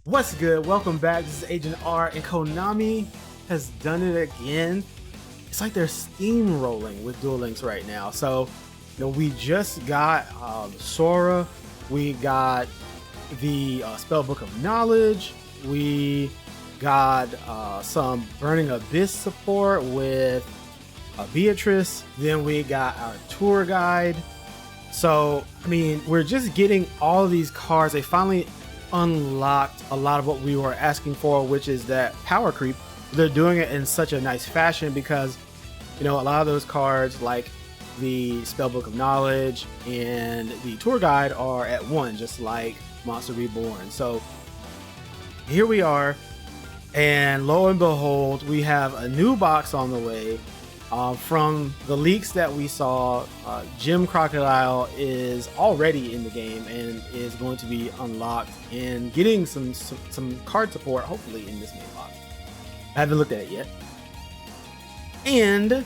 What's good? Welcome back. This is Agent R, and Konami has done it again. It's like they're steamrolling with Duel Links right now. So, we just got Sora, we got the Spell Book of Knowledge, we got some Burning Abyss support with Beatrice, then we got our tour guide. So, we're just getting all of these cards. They finally unlocked a lot of what we were asking for, which is that power creep. They're doing it in such a nice fashion because, a lot of those cards like the Spellbook of Knowledge and the Tour Guide are at 1, just like Monster Reborn. So here we are, and lo and behold, we have a new box on the way. From the leaks that we saw, Gem Crocodile is already in the game and is going to be unlocked and getting some card support, hopefully, in this main box. I haven't looked at it yet. And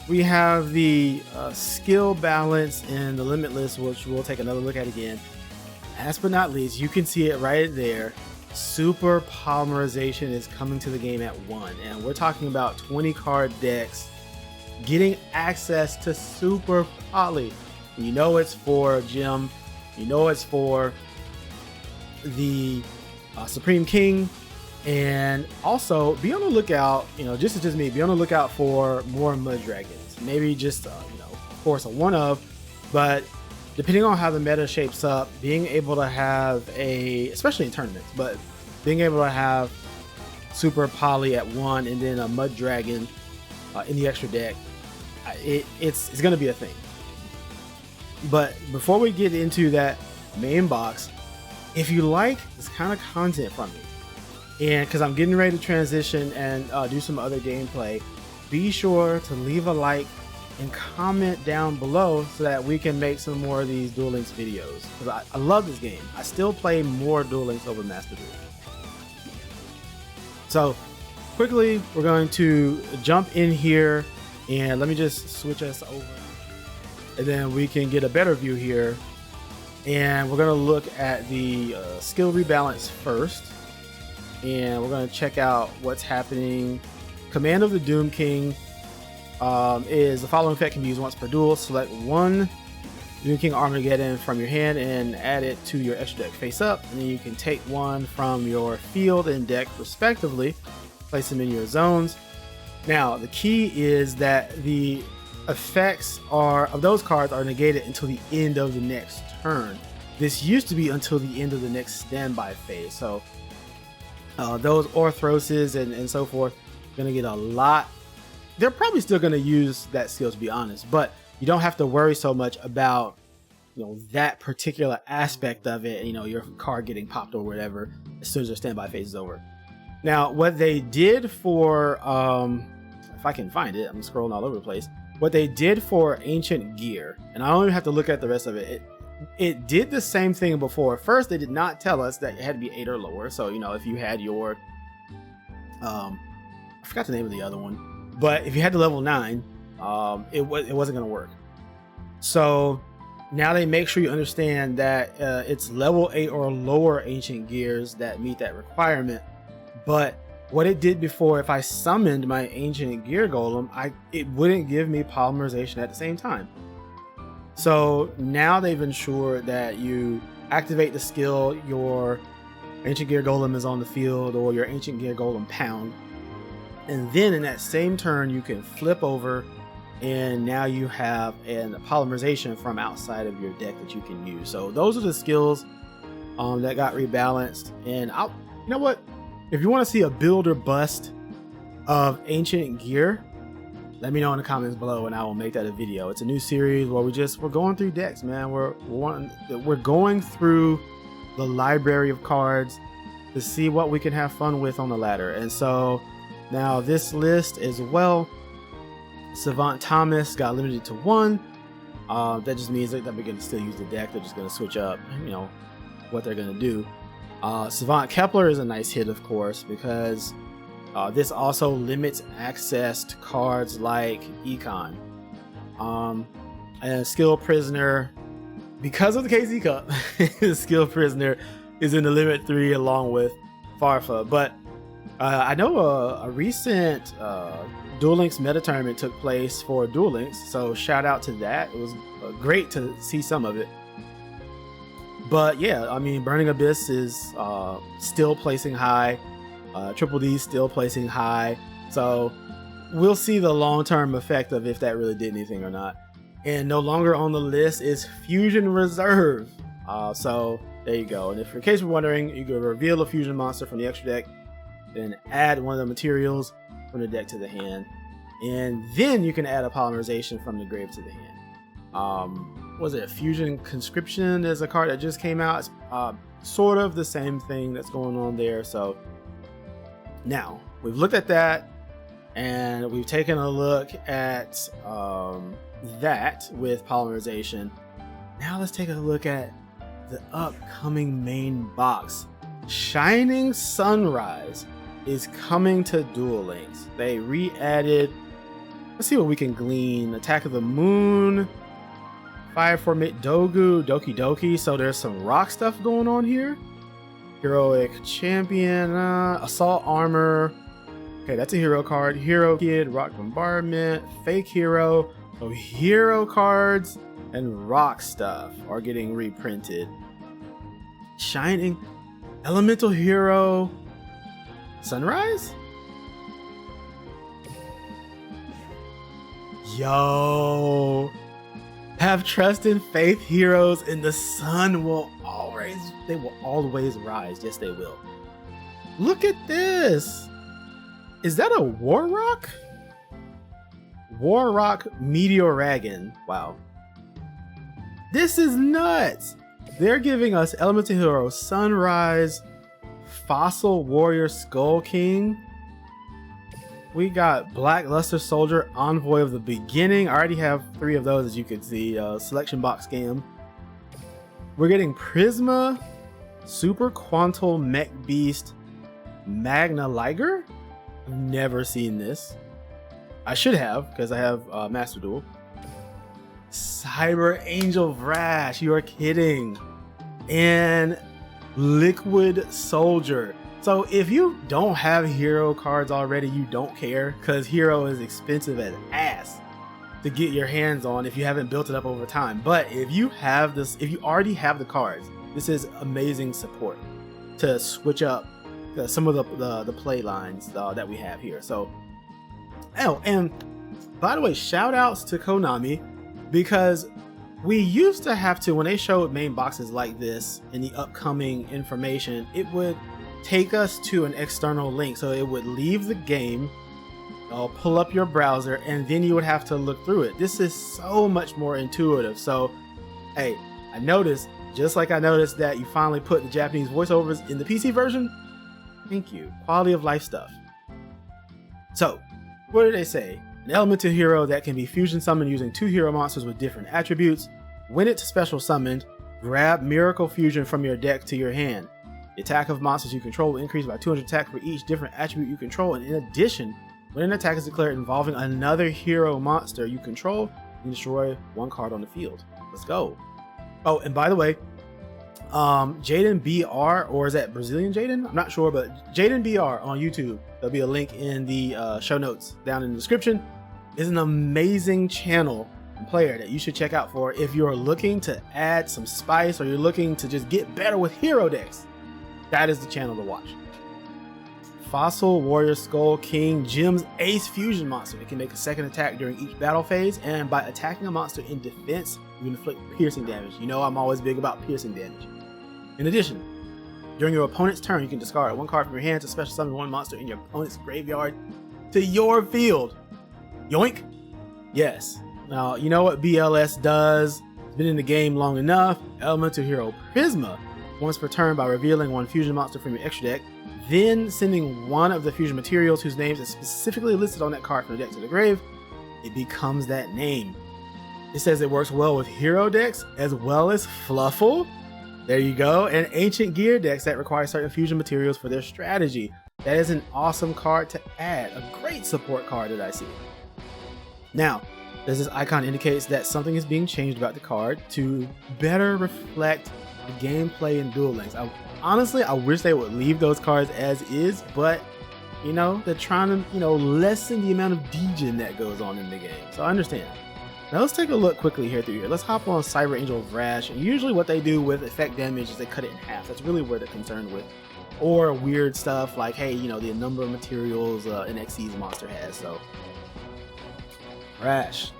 we have the skill balance in the Limitless, which we'll take another look at again. Last but not least, you can see it right there. Super Polymerization is coming to the game at 1, and we're talking about 20 card decks getting access to Super Poly. It's for Gem, it's for the Supreme King, and also be on the lookout, just me, be on the lookout for more Mud Dragons. Maybe just, of course, a one of, but depending on how the meta shapes up, being able to have especially in tournaments, but being able to have Super Poly at 1 and then a Mud Dragon in the extra deck, it's going to be a thing. But before we get into that main box, if you like this kind of content from me, and because I'm getting ready to transition and do some other gameplay, be sure to leave a like and comment down below so that we can make some more of these Duel Links videos, because I love this game. I still play more Duel Links over Master Duel. So quickly, we're going to jump in here, and let me just switch us over, and then we can get a better view here. And we're going to look at the skill rebalance first, and we're going to check out what's happening. Command of the Doom King is the following effect can be used once per duel. Select one Doom King Armageddon from your hand and add it to your extra deck face up, and then you can take one from your field and deck respectively, place them in your zones. Now the key is that the effects of those cards are negated until the end of the next turn. This used to be until the end of the next standby phase. So those Orthroses and so forth are going to get a lot. They're probably still going to use that skill, to be honest, but you don't have to worry so much about that particular aspect of it, your card getting popped or whatever as soon as your standby phase is over. Now what they did for if I can find it, I'm scrolling all over the place. What they did for Ancient Gear, and I don't even have to look at the rest of it, it did the same thing before. First, they did not tell us that it had to be 8 or lower. So, if you had your, I forgot the name of the other one, but if you had the level 9, it wasn't going to work. So now they make sure you understand that it's level 8 or lower Ancient Gears that meet that requirement. But what it did before, if I summoned my Ancient Gear Golem, it wouldn't give me Polymerization at the same time. So now they've ensured that you activate the skill, your Ancient Gear Golem is on the field, or your Ancient Gear Golem pound, and then in that same turn you can flip over, and now you have a Polymerization from outside of your deck that you can use. So those are the skills that got rebalanced. And you know what? If you want to see a build or bust of Ancient Gear, let me know in the comments below and I will make that a video. It's a new series where we're going through decks, man. We're going through the library of cards to see what we can have fun with on the ladder. And so now this list as well, Savant Thomas got limited to 1. That just means that we're going to still use the deck. They're just going to switch up, what they're going to do. Savant Kepler is a nice hit, of course, because this also limits access to cards like Econ. And Skill Prisoner, because of the KZ Cup, Skill Prisoner is in the Limit 3 along with Farfa. But I know a recent Duel Links meta tournament took place for Duel Links, so shout out to that. It was great to see some of it. But yeah, I mean, Burning Abyss is still placing high. Triple D still placing high. So we'll see the long-term effect of if that really did anything or not. And no longer on the list is Fusion Reserve. So there you go. And if in case you're wondering, you can reveal a fusion monster from the extra deck, then add one of the materials from the deck to the hand, and then you can add a Polymerization from the grave to the hand. Was it a Fusion Conscription? There's a card that just came out. It's sort of the same thing that's going on there. So now we've looked at that, and we've taken a look at that with Polymerization. Now let's take a look at the upcoming main box. Shining Sunrise is coming to Duel Links. They re-added, let's see what we can glean. Attack of the Moon, Fire Formate Dogu, Doki Doki. So there's some rock stuff going on here. Heroic Champion, Assault Armor. Okay, that's a hero card. Hero Kid, Rock Bombardment, Fake Hero. So hero cards and rock stuff are getting reprinted. Shining Elemental Hero Sunrise? Yo, have trust and faith, heroes in the sun will always rise. Yes, they will. Look at this. Is that a Warlock? Warlock Meteoragon. Wow. This is nuts. They're giving us Elemental Hero Sunrise, Fossil Warrior Skull King. We got Blackluster Soldier, Envoy of the Beginning. I already have 3 of those, as you can see. Selection box scam. We're getting Prisma, Super Quantal Mech Beast, Magna Liger. I've never seen this. I should have, because I have Master Duel. Cyber Angel Vrash, you are kidding. And Liquid Soldier. So if you don't have hero cards already, you don't care, because hero is expensive as ass to get your hands on if you haven't built it up over time. But if you have this, if you already have the cards, this is amazing support to switch up some of the play lines that we have here. So, oh, and by the way, shout outs to Konami, because we used to have to, when they showed main boxes like this in the upcoming information, it would take us to an external link. So it would leave the game, pull up your browser, and then you would have to look through it. This is so much more intuitive. So, hey, I noticed, just like I noticed that you finally put the Japanese voiceovers in the PC version. Thank you. Quality of life stuff. So, what did they say? An elemental hero that can be fusion summoned using 2 hero monsters with different attributes. When it's special summoned, grab Miracle Fusion from your deck to your hand. The attack of monsters you control will increase by 200 attack for each different attribute you control, and in addition, when an attack is declared involving another hero monster you control, you can destroy 1 card on the field. Let's go. Oh, and by the way, Jaden BR, or is that Brazilian Jaden? I'm not sure, but Jaden BR on YouTube, there'll be a link in the show notes down in the description, is an amazing channel and player that you should check out for if you're looking to add some spice or you're looking to just get better with hero decks. That is the channel to watch. Fossil Warrior Skull King, Jim's ace fusion monster. It can make a second attack during each battle phase, and by attacking a monster in defense, you can inflict piercing damage. You know I'm always big about piercing damage. In addition, during your opponent's turn, you can discard 1 card from your hand to special summon 1 monster in your opponent's graveyard to your field. Yoink! Yes. Now, you know what BLS does? It's been in the game long enough. Elemental Hero Prisma, once per turn by revealing 1 fusion monster from your extra deck, then sending 1 of the fusion materials whose names is specifically listed on that card from the deck to the grave, it becomes that name. It says it works well with hero decks as well as Fluffle. There you go. And ancient gear decks that require certain fusion materials for their strategy. That is an awesome card to add. A great support card that I see. Now, as this icon indicates that something is being changed about the card to better reflect the gameplay in Duel Links. Honestly, I wish they would leave those cards as is, but you know, they're trying to, you know, lessen the amount of degen that goes on in the game. So I understand. Now let's take a look quickly here through here. Let's hop on Cyber Angel Vrash. And usually what they do with effect damage is they cut it in half. That's really where they're concerned with. Or weird stuff like, hey, you know, the number of materials an Xyz monster has. So Vrash.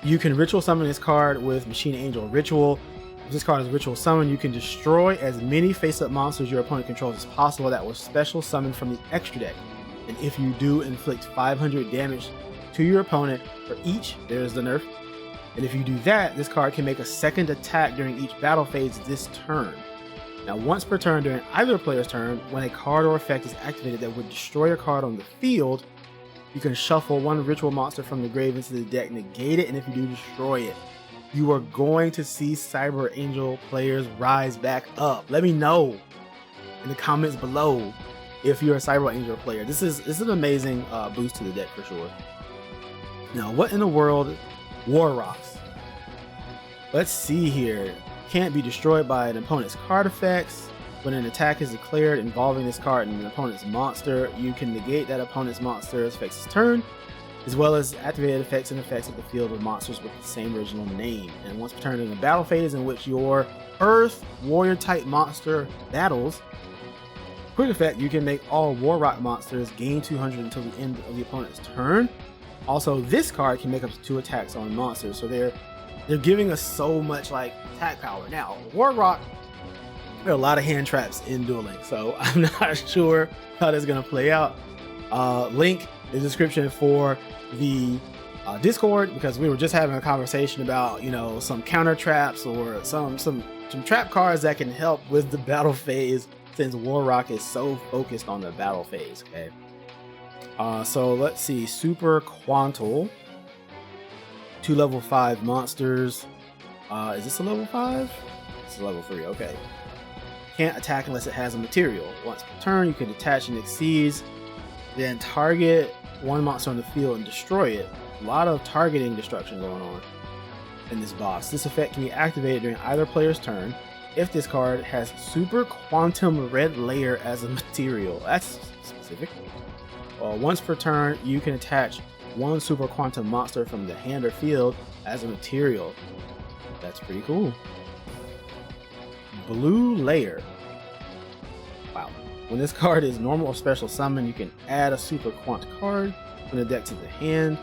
You can ritual summon this card with Machine Angel Ritual. If this card is ritual summon, you can destroy as many face-up monsters your opponent controls as possible that were special summoned from the extra deck. And if you do, inflict 500 damage to your opponent for each, there's the nerf. And if you do that, this card can make a second attack during each battle phase this turn. Now, once per turn during either player's turn, when a card or effect is activated that would destroy a card on the field, you can shuffle one ritual monster from the grave into the deck, negate it, and if you do, destroy it. You are going to see Cyber Angel players rise back up. Let me know in the comments below if you're a Cyber Angel player. This is an amazing boost to the deck for sure. Now, what in the world? Warlocks. Let's see here. Can't be destroyed by an opponent's card effects. When an attack is declared involving this card and an opponent's monster, you can negate that opponent's monster's effects turn, as well as activated effects and effects of the field of monsters with the same original name. And once per turn in the battle phase in which your Earth Warrior type monster battles, quick effect, you can make all Warlock monsters gain 200 until the end of the opponent's turn. Also, this card can make up to 2 attacks on monsters, so they're giving us so much like attack power. Now, Warlock, there are a lot of hand traps in Duel Links, so I'm not sure how that's gonna play out. Link in the description for the Discord, because we were just having a conversation about, you know, some counter traps or some trap cards that can help with the battle phase, since Warlock is so focused on the battle phase. Okay. So let's see. Super Quantal. 2 level 5 monsters. Is this a level 5? This is level 3. Okay. Can't attack unless it has a material. Once per turn, you can detach and Xyz, then target one monster on the field and destroy it. A lot of targeting destruction going on in this boss. This effect can be activated during either player's turn if this card has Super Quantum Red Layer as a material. That's specific. Once per turn, you can attach one Super Quantum monster from the hand or field as a material. That's pretty cool. Blue Layer. Wow. When this card is normal or special summon, you can add a Super Quant card from the deck to the hand.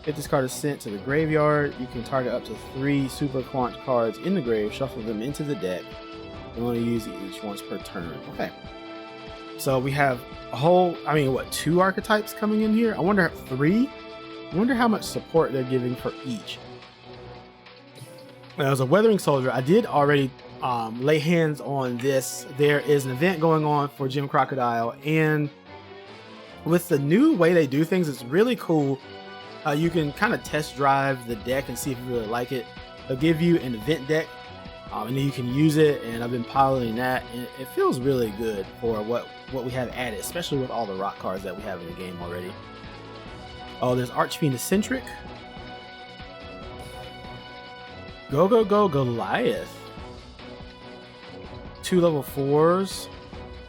If this card is sent to the graveyard, you can target up to 3 Super Quant cards in the grave, shuffle them into the deck, and only use each once per turn. Okay. So we have a whole, 2 archetypes coming in here? I wonder, 3? I wonder how much support they're giving for each. Now, as a Weathering Soldier, I did already lay hands on this. There is an event going on for Gem Crocodile, and with the new way they do things, it's really cool. You can kind of test drive the deck and see if you really like it. They'll give you an event deck, and then you can use it, and I've been piloting that, and it feels really good for what we have added, especially with all the rock cards that we have in the game already. Oh, there's Archfiend Eccentric. Go Goliath. 2 level 4s,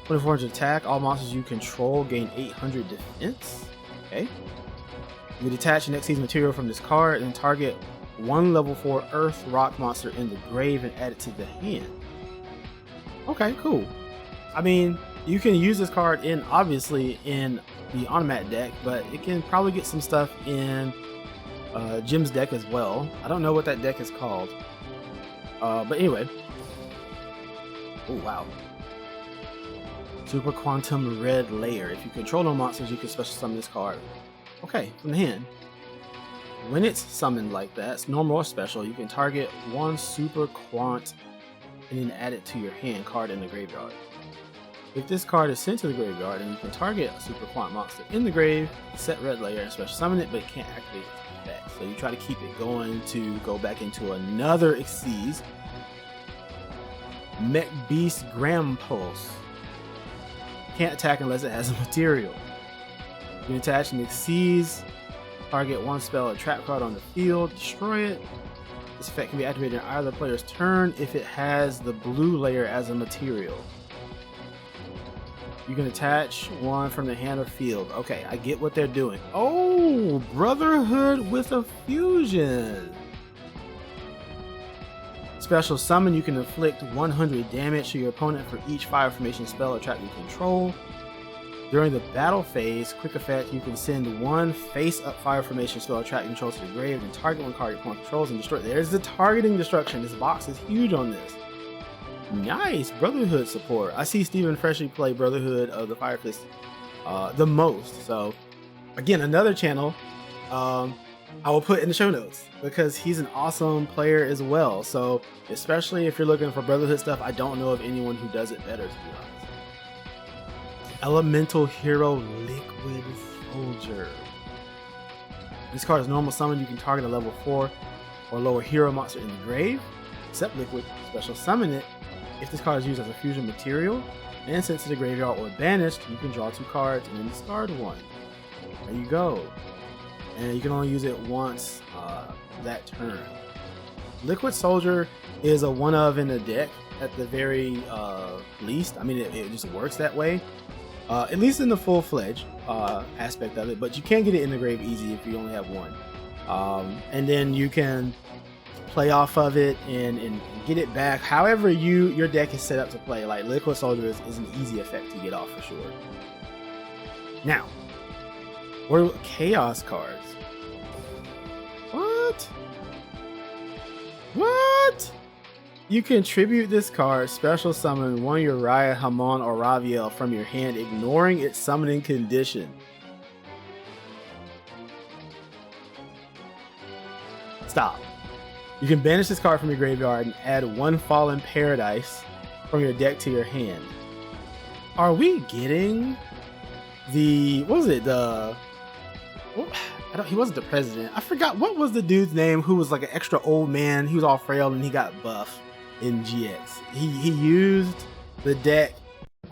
2400 attack. All monsters you control gain 800 defense. Okay. You detach an Xyz material from this card and target 1 level 4 Earth Rock monster in the grave and add it to the hand. Okay, cool. I mean, you can use this card obviously in the Automat deck, but it can probably get some stuff in Jim's deck as well. I don't know what that deck is called. But anyway. Oh, wow. Super Quantum Red Layer. If you control no monsters, you can special summon this card. Okay, from the hand. When it's summoned like that, it's normal or special, you can target 1 Super Quant and then add it to your hand card in the graveyard. If this card is sent to the graveyard, then you can target a Super Quant monster in the grave, set Red Layer, and special summon it, but it can't activate its effect. So you try to keep it going to go back into another Xyz. Mech Beast Gram Pulse. Can't attack unless it has a material. You can attach an Xyz Target one spell or trap card on the field, destroy it. This effect can be activated in either player's turn if it has the blue layer as a material. You can attach one from the hand or field. Okay, I get what they're doing. Oh, Brotherhood with a fusion. Special summon, you can inflict 100 damage to your opponent for each fire formation spell or trap you control. During the battle phase, quick effect, you can send one face-up fire formation spell or trap you control to the grave and target one card your opponent controls and destroy it. There's the targeting destruction. This box is huge on this. Nice Brotherhood support. I see Stephen Freshly play Brotherhood of the Fire Fist the most. So again, another channel I will put in the show notes because he's an awesome player as well. So especially if you're looking for Brotherhood stuff, I don't know of anyone who does it better, to be honest. Elemental Hero Liquid Soldier. This card is normal summon. You can target a level 4 or lower hero monster in the grave, except Liquid. Special summon it. If this card is used as a fusion material and sent to the graveyard or banished, you can draw 2 cards and then discard 1. There you go. And you can only use it once that turn. Liquid Soldier is a one of in the deck at the very least. I mean, it just works that way. At least in the full-fledged aspect of it, but you can get it in the grave easy if you only have one. And then you can play off of it and get it back however your deck is set up to play. Like Liquid Soldier is an easy effect to get off for sure. Now, what are chaos cards? What? You can tribute this card, special summon one Uriah, Hamon, or Raviel from your hand, ignoring its summoning condition. Stop. You can banish this card from your graveyard and add one Fallen Paradise from your deck to your hand. Are we getting the, what was it, he wasn't the president. I forgot, what was the dude's name who was like an extra old man? He was all frail and he got buff in GX. He used the deck.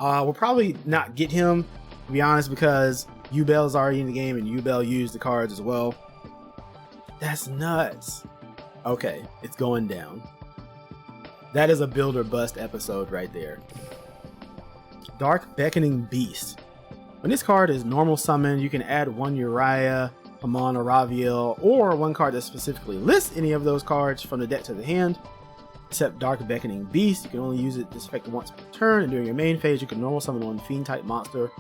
We'll probably not get him, to be honest, because Yubel is already in the game and Yubel used the cards as well. That's nuts. Okay, it's going down. That is a build or bust episode right there. Dark Beckoning Beast. When this card is normal summon, you can add one Uriah, Hamon, or Raviel, or one card that specifically lists any of those cards from the deck to the hand. Except Dark Beckoning Beast, you can only use this effect once per turn, and during your main phase, you can normal summon one Fiend type monster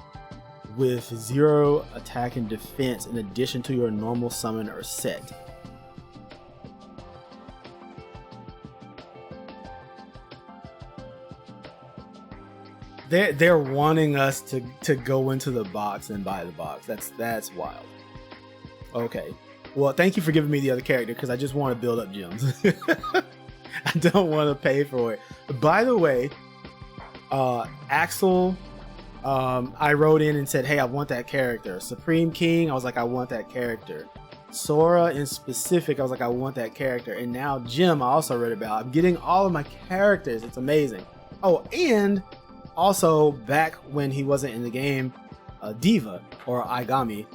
with 0 attack and defense in addition to your normal summon or set. They're wanting us to go into the box and buy the box. That's wild. Okay. Well, thank you for giving me the other character because I just want to build up gems. I don't want to pay for it. By the way, Axel, I wrote in and said, hey, I want that character. Supreme King, I was like, I want that character. Sora in specific, I was like, I want that character. And now Jim, I also read about. I'm getting all of my characters. It's amazing. Oh, and also back when he wasn't in the game, Diva or Aigami,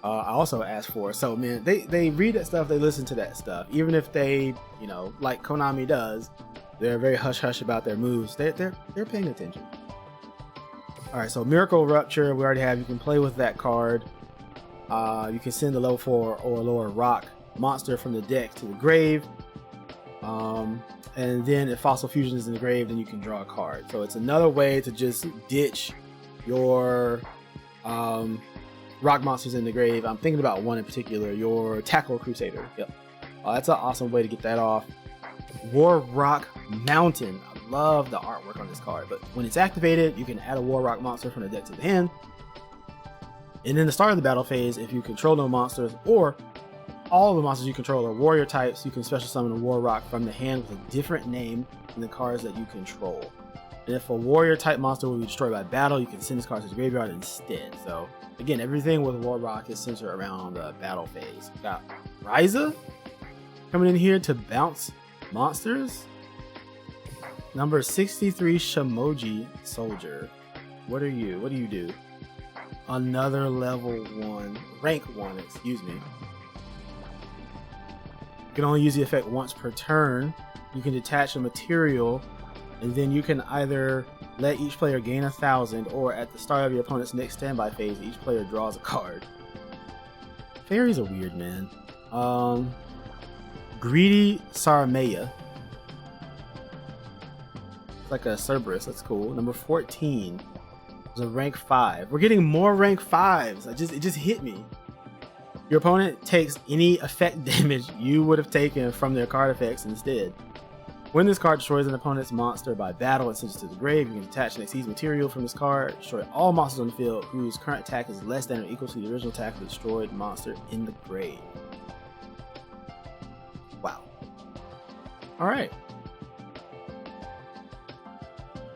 I also asked for. So man, they read that stuff, they listen to that stuff, even if they, you know, like Konami does, they're very hush hush about their moves. They're paying attention. All right, so Miracle Rupture we already have. You can play with that card. You can send a level 4 or lower rock monster from the deck to the grave. And then if Fossil Fusion is in the grave, then you can draw a card. So it's another way to just ditch your rock monsters in the grave. I'm thinking about one in particular, your Tackle Crusader. Yep. That's an awesome way to get that off. Warrock Mountain. I love the artwork on this card, but when it's activated, you can add a Warrock monster from the deck to the hand. And in the start of the battle phase, if you control no monsters or all the monsters you control are warrior types, you can special summon a Warrock from the hand with a different name than the cards that you control. And if a warrior type monster will be destroyed by battle, you can send this card to the graveyard instead. So again, everything with Warrock is centered around the battle phase. We got Ryza coming in here to bounce monsters. Number 63 Shamoji Soldier. What are you? What do you do? Another level 1, rank 1, excuse me. You can only use the effect once per turn. You can detach a material, and then you can either let each player gain 1,000, or at the start of your opponent's next standby phase, each player draws a card. Fairies are weird, man. Greedy Saramaya. It's like a Cerberus. That's cool. Number 14 is a rank 5. We're getting more rank 5s. It just hit me. Your opponent takes any effect damage you would have taken from their card effects instead. When this card destroys an opponent's monster by battle and sends it to the grave, you can detach and exceed material from this card. Destroy all monsters on the field whose current attack is less than or equal to the original attack of the destroyed monster in the grave. Wow. Alright.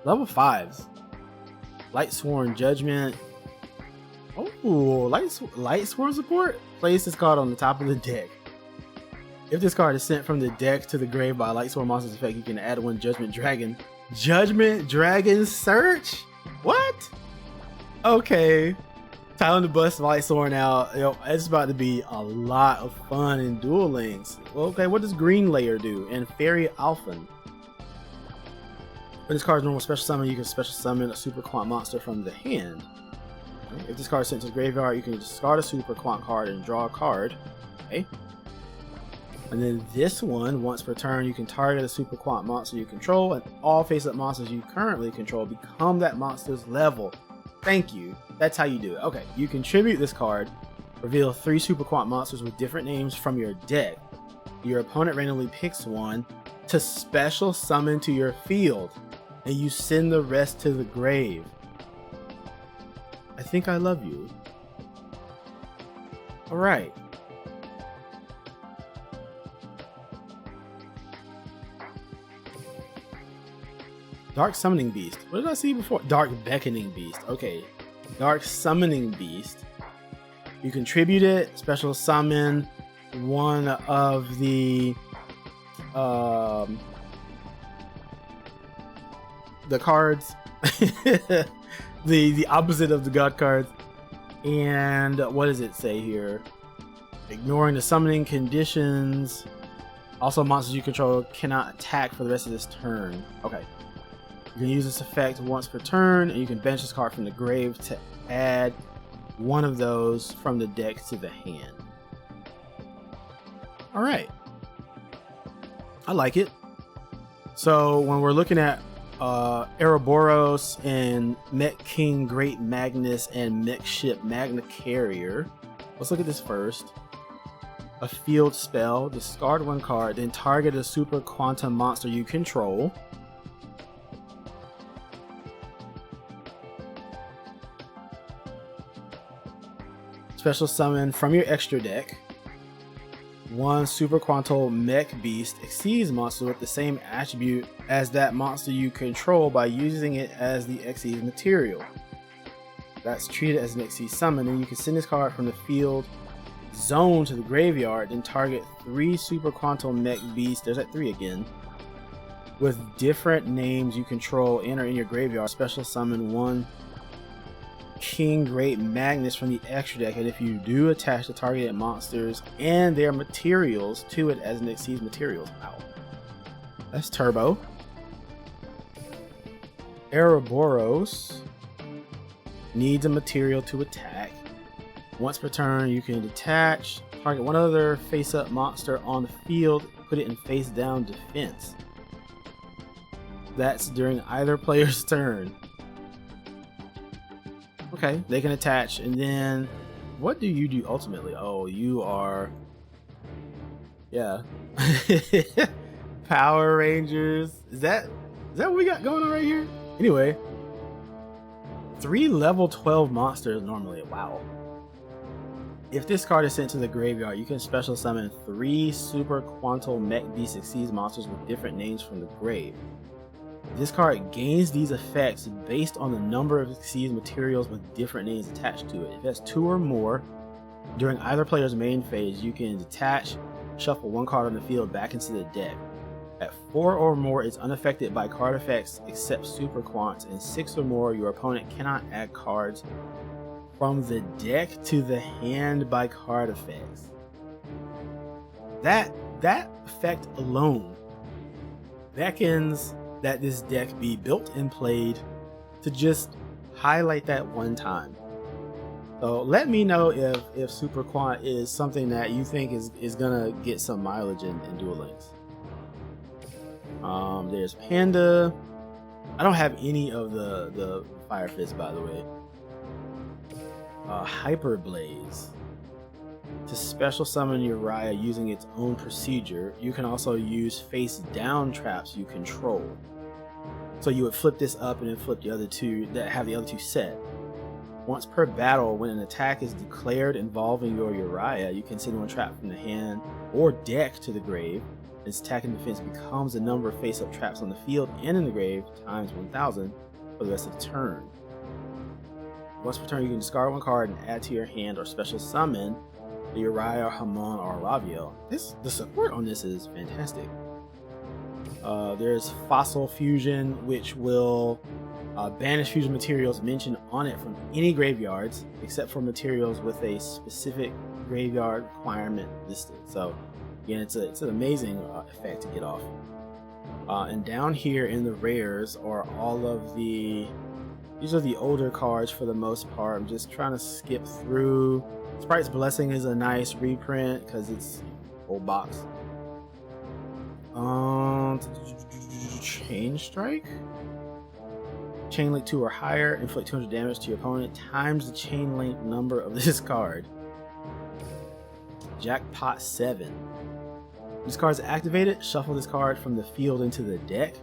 Level 5s. Lightsworn Judgment. Oh, Lightsworn support? Place this card on the top of the deck. If this card is sent from the deck to the grave by a Lightsworn monster's effect, you can add 1 Judgment Dragon. Judgment Dragon Search? What? Okay. Time to bust Lightsworn out. Yo, it's about to be a lot of fun in Duel Links. Well, okay, what does Green Layer do? And Fairy Alphen. When this card's normal special summon, you can special summon a Super Quant monster from the hand. If this card is sent to the graveyard, you can discard a Super Quant card and draw a card. Okay. And then this one, once per turn, you can target a Super Quant monster you control, and all face-up monsters you currently control become that monster's level. Thank you. That's how you do it. Okay, you contribute this card, reveal 3 Super Quant monsters with different names from your deck. Your opponent randomly picks one to special summon to your field, and you send the rest to the grave. I think I love you. Alright. Dark Summoning Beast. What did I see before? Dark Beckoning Beast. Okay. Dark Summoning Beast. You contribute it, special summon one of the cards. the opposite of the god cards. And what does it say here? Ignoring the summoning conditions. Also, monsters you control cannot attack for the rest of this turn. Okay. You can use this effect once per turn, and you can bench this card from the grave to add one of those from the deck to the hand. Alright. I like it. So when we're looking at Ouroboros and Mech King Great Magnus and Mech Ship Magna Carrier, let's look at this first. A field spell, discard 1 card, then target a super quantum monster you control. Special summon from your extra deck 1 Super Quantal Mech Beast Xyz monster with the same attribute as that monster you control by using it as the Xyz material. That's treated as an Xyz summon, and you can send this card from the field zone to the graveyard, then target 3 Super Quantal Mech Beasts, there's that 3 again, with different names you control and are in your graveyard. Special summon 1 King Great Magnus from the extra deck, and if you do, attach the targeted monsters and their materials to it as an Xyz materials. Wow, that's turbo. Ouroboros needs a material to attack. Once per turn, you can detach, target one other face-up monster on the field, put it in face-down defense. That's during either player's turn. Okay, they can attach, and then what do you do ultimately? Oh, you are, yeah, Power Rangers. Is that what we got going on right here? Anyway, 3 level 12 monsters normally. Wow. If this card is sent to the graveyard, you can special summon 3 Super Quantal Mech Beast Xyz monsters with different names from the grave. This card gains these effects based on the number of Xyz materials with different names attached to it. If it has 2 or more, during either player's main phase, you can detach, shuffle 1 card on the field back into the deck. At 4 or more, it's unaffected by card effects except Super Quants, and 6 or more, your opponent cannot add cards from the deck to the hand by card effects. That that effect alone beckons that this deck be built and played to just highlight that one time. So let me know if Super Quant is something that you think is gonna get some mileage in Duel Links. There's Panda. I don't have any of the Fire Fist, by the way. Hyper Blaze. To special summon Uriah using its own procedure, you can also use face down traps you control. So you would flip this up and then flip the other two that have the other two set. Once per battle, when an attack is declared involving your Uriah, you can send one trap from the hand or deck to the grave. Its attack and defense becomes the number of face-up traps on the field and in the grave times 1000 for the rest of the turn. Once per turn, you can discard one card and add to your hand or special summon the Uriah, Hamon, or Ravio. The support on this is fantastic. There's Fossil Fusion, which will banish fusion materials mentioned on it from any graveyards, except for materials with a specific graveyard requirement listed. So again, it's an amazing effect to get off. And down here in the rares are all of these are the older cards for the most part. I'm just trying to skip through. Sprite's Blessing is a nice reprint because it's old box. Chain Strike. Chain link 2 or higher, inflict 200 damage to your opponent times the chain link number of this card. Jackpot 7. When this card is activated, shuffle this card from the field into the deck.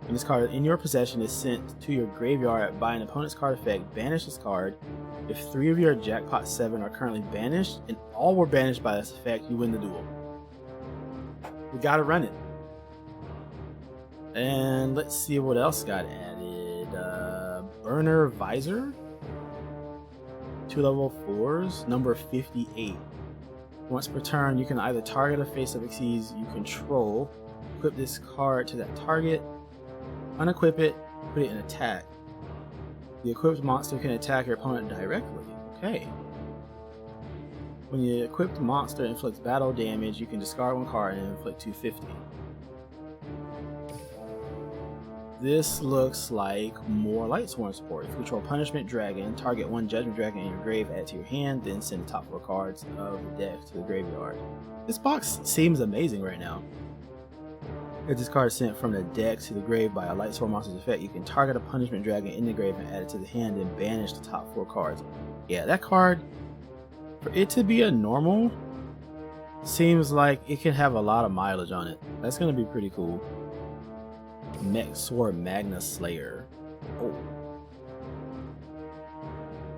When this card in your possession is sent to your graveyard by an opponent's card effect, banish this card. If 3 of your Jackpot 7 are currently banished and all were banished by this effect, you win the duel. We gotta run it. And let's see what else got added. Burner Visor. 2 level 4s, number 58. Once per turn, you can either target a face-up exceeds you control, equip this card to that target, unequip it, put it in attack. The equipped monster can attack your opponent directly. Okay. When the equipped monster inflicts battle damage, you can discard one card and inflict 250. This looks like more Lightsworn support. If you control Punishment Dragon, target one Judgment Dragon in your grave, add it to your hand, then send the top 4 cards of the deck to the graveyard. This box seems amazing right now. If this card is sent from the deck to the grave by a Lightsworn monster's effect, you can target a Punishment Dragon in the grave and add it to the hand, then banish the top 4 cards. Yeah, that card, for it to be a normal, seems like it can have a lot of mileage on it. That's going to be pretty cool. Mech Sword Magna Slayer. Oh.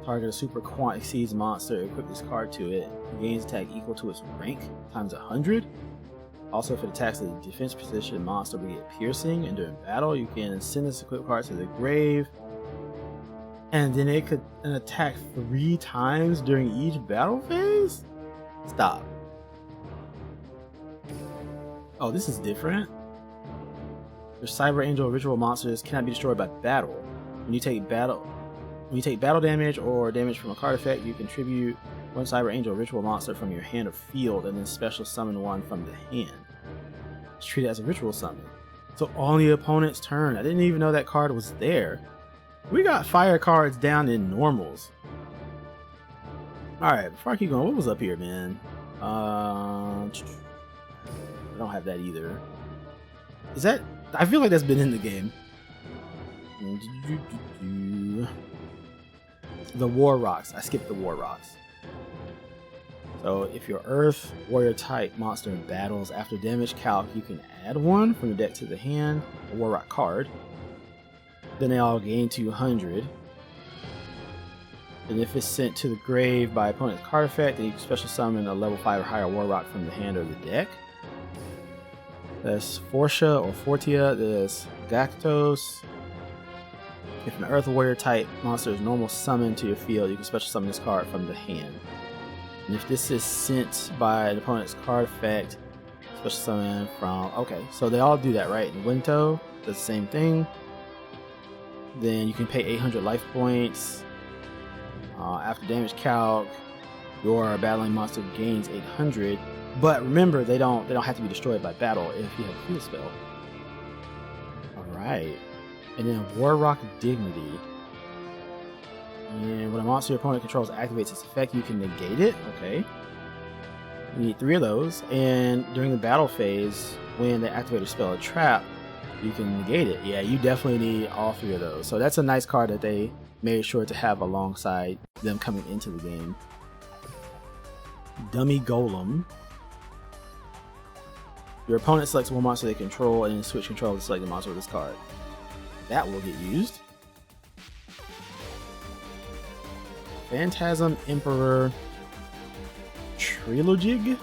Target a Super Quant exceeds monster, equip this card to it. It gains attack equal to its rank times 100. Also, if it attacks a defense position monster, we get piercing, and during battle, you can send this equipped card to the grave. And then it could attack 3 times during each battle phase? Stop. Oh, this is different. Your Cyber Angel ritual monsters cannot be destroyed by battle. When you take battle damage or damage from a card effect, you contribute one Cyber Angel ritual monster from your hand or field, and then special summon one from the hand. It's treated as a ritual summon. So on the opponent's turn. I didn't even know that card was there. We got fire cards down in normals. Alright, before I keep going, what was up here, man? I don't have that either. Is that... I feel like that's been in the game. The War Rocks. I skipped the War Rocks. So if your Earth Warrior type monster battles after damage calc, you can add one from the deck to the hand, a War Rock card. Then they all gain 200. And if it's sent to the grave by opponent's card effect, then you can special summon a level 5 or higher War Rock from the hand or the deck. There's Fortia or Fortia, there's Gactos. If an Earth Warrior type monster is normal summoned to your field, you can special summon this card from the hand. And if this is sent by an opponent's card effect, special summon from... Okay, so they all do that, right? And Winto does the same thing. Then you can pay 800 life points. After damage calc, your battling monster gains 800. But remember, they don't have to be destroyed by battle if you have a field spell. All right, and then Warlock Dignity. And when a monster your opponent controls activates its effect, you can negate it. Okay. You need 3 of those, and during the battle phase, when they activate a spell or trap, you can negate it. Yeah, you definitely need all 3 of those. So that's a nice card that they made sure to have alongside them coming into the game. Dummy Golem. Your opponent selects one monster they control and switch control to select the monster with this card. That will get used. Phantasm Emperor Trilogig.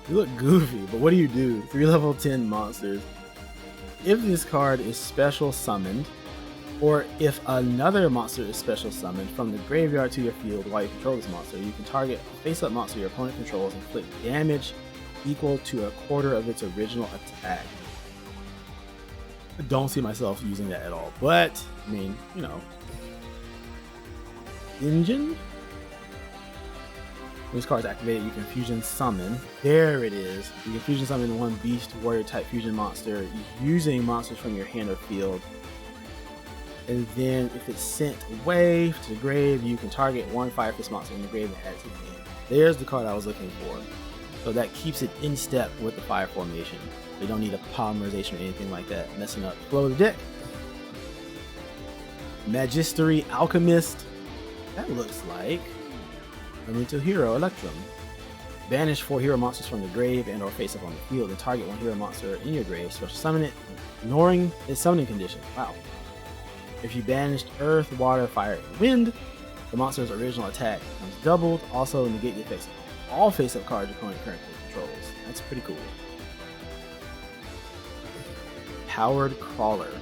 You look goofy, but what do you do? 3 level 10 monsters. If this card is special summoned, or if another monster is special summoned from the graveyard to your field while you control this monster, you can target a face-up monster your opponent controls and inflict damage equal to a quarter of its original attack. I don't see myself using that at all, but I mean, you know. Engine. When this card is activated, you can fusion summon. There it is. You can fusion summon 1 beast warrior type fusion monster using monsters from your hand or field. And then if it's sent away to the grave, you can target 1 fire fist monster in the grave and add it to the game. There's the card I was looking for. So that keeps it in step with the fire formation. You don't need a polymerization or anything like that messing up the flow of the deck. Magistery Alchemist. That looks like Elemental Hero Electrum. Banish 4 hero monsters from the grave and or face up on the field and target 1 hero monster in your grave. Special summon it, ignoring its summoning condition. Wow. If you banished Earth, Water, Fire, and Wind, the monster's original attack becomes doubled. Also negate the effects of all face-up cards your opponent currently controls. That's pretty cool. Powered Crawler.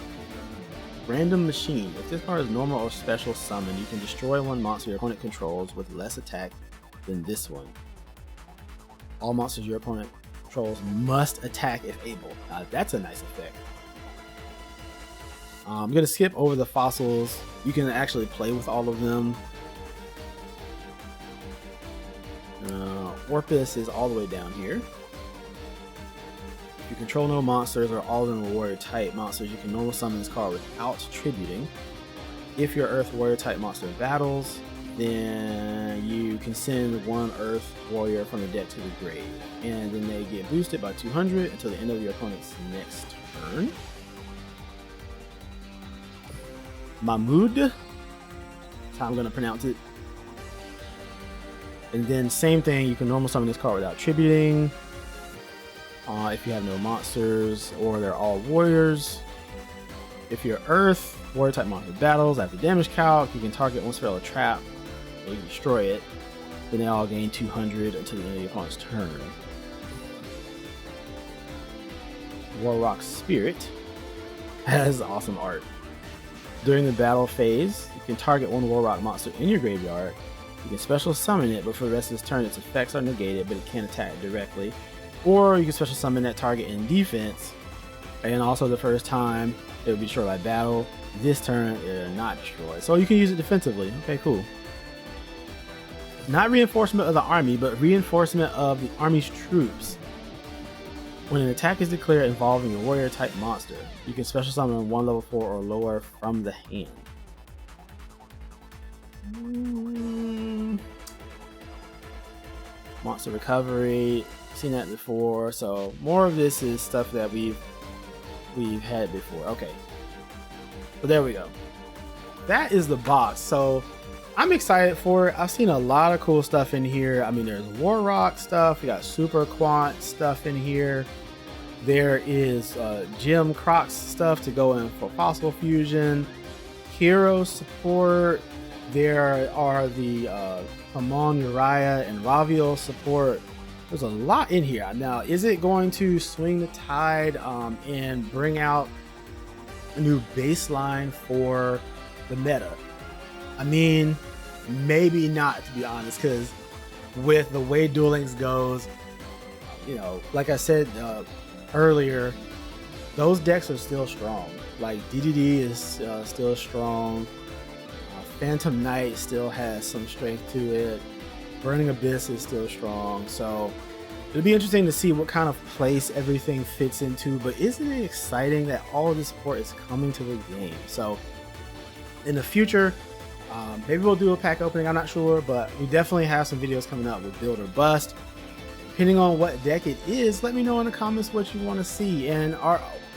Random Machine. If this card is normal or special summon, you can destroy 1 monster your opponent controls with less attack than this one. All monsters your opponent controls must attack if able. That's a nice effect. I'm going to skip over the fossils. You can actually play with all of them. Orpus is all the way down here. If you control no monsters or all of them are warrior type monsters, you can normal summon this card without tributing. If your Earth warrior type monster battles, then you can send 1 Earth warrior from the deck to the grave, and then they get boosted by 200 until the end of your opponent's next turn. Mahmoud, that's how I'm going to pronounce it. And then same thing, you can normal summon this card without tributing. If you have no monsters or they're all warriors. If you're Earth, warrior type monster battles, after damage calc, you can target 1 spell or trap, or you can destroy it. Then they all gain 200 until the end of your opponent's turn. Warlock Spirit has awesome art. During the battle phase, you can target 1 Warlock monster in your graveyard. You can special summon it, but for the rest of its turn, its effects are negated, but it can't attack directly. Or you can special summon that target in defense, and also the first time it will be destroyed by battle. This turn, it will not destroyed. So you can use it defensively. Okay, cool. Not reinforcement of the army, but reinforcement of the army's troops. When an attack is declared involving a warrior type monster, you can special summon 1 level 4 or lower from the hand. Monster recovery, seen that before, so more of this is stuff that we've had before. Okay, so there we go. That is the box. So I'm excited for it. I've seen a lot of cool stuff in here. I mean, there's Warlock stuff, we got Super Quant stuff in here. There is Jim Croc's stuff to go in for Fossil Fusion, hero support. There are the Hamon, Uriah, and Ravio support. There's a lot in here. Now, is it going to swing the tide and bring out a new baseline for the meta? I mean, maybe not, to be honest, because with the way Duel Links goes, you know, like I said earlier, those decks are still strong. Like DDD is still strong. Phantom Knight still has some strength to it. Burning Abyss is still strong, so it'll be interesting to see what kind of place everything fits into. But isn't it exciting that all of this support is coming to the game? So in the future, maybe we'll do a pack opening, I'm not sure, but we definitely have some videos coming up with Build or Bust. Depending on what deck it is, let me know in the comments what you want to see, and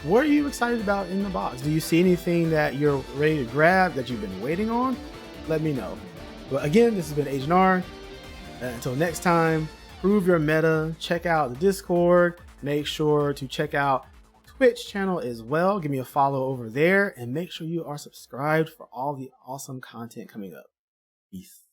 what are you excited about in the box? Do you see anything that you're ready to grab that you've been waiting on? Let me know. But again, this has been Agent R. Until next time, prove your meta, check out the Discord, make sure to check out Twitch channel as well. Give me a follow over there, and make sure you are subscribed for all the awesome content coming up. Peace.